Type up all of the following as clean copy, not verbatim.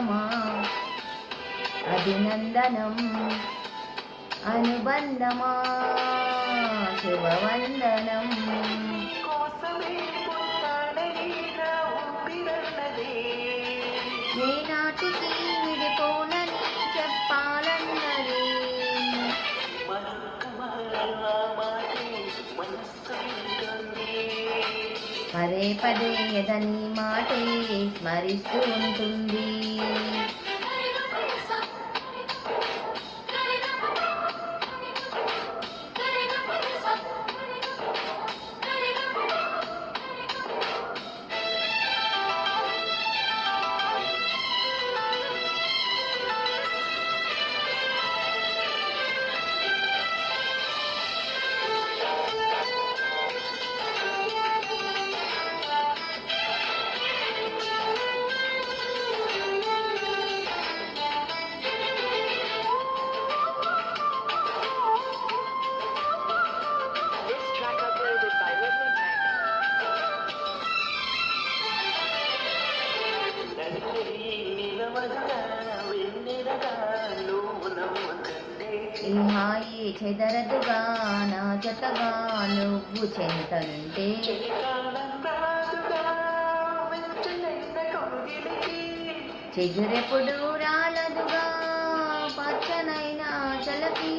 ప్రియతమా అభినందనం అనుబంధమా శుభవందనం. ఏనాటికి విడిపోనని చెప్పాలన్నది పదే పదే ఎదని మాటే స్మరిస్తూ ఉంటుంది. ఈ హాయి చెదరదుగా నా జతగా నువ్వు చెంతంటే చెగురెప్పుడు రాలదుగా పచ్చనైనా చలకి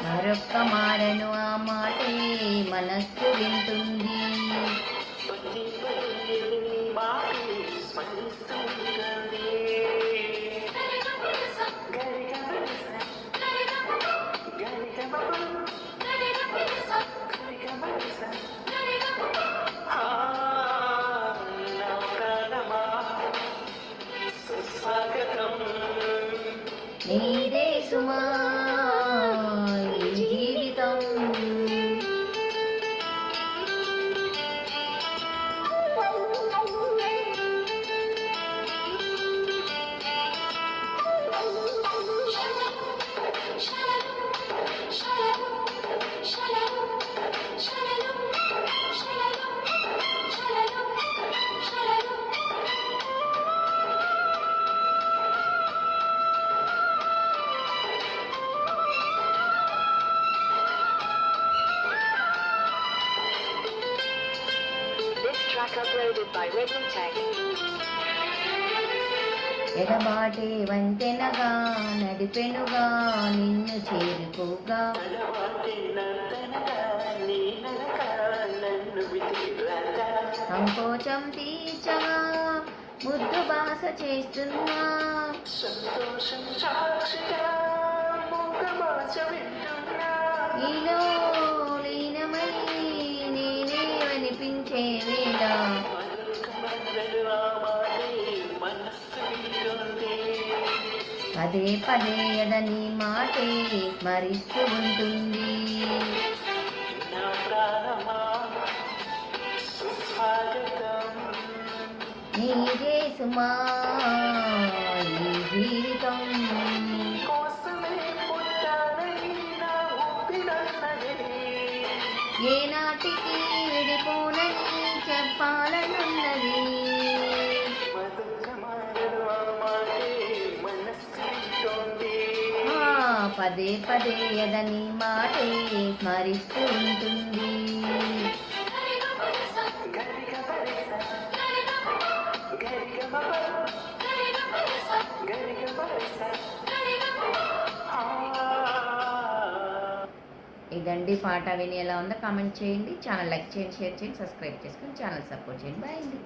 మరొక్క మారను ఆ మాటే మనస్సు వింటుంది. నీదే సుమా జీవితం ఎడబాటే వంతెనగా నడిపెనుగా నిన్ను చేరుకోగా సంకోచం తీర్చగా ముద్దు బాస చేస్తున్నా నీలో లీనమై నేనే అనిపించే వేళ పదే పదే ఎదని మాటే స్మరిస్తూ ఉంటుంది. నీదే సుమా ఈ జీవితం ఏనాటికి విడిపోనని చెప్పాలనున్నది పదే పదే ఎదని మాటే స్మరిస్తూ ఉంటుంది. ఇదండి పాట. విని ఎలా ఉందో కామెంట్ చేయండి. ఛానల్ లైక్ చేయండి, షేర్ చేయండి, సబ్స్క్రైబ్ చేసుకొని ఛానల్ సపోర్ట్ చేయండి. బాయ్ అండి.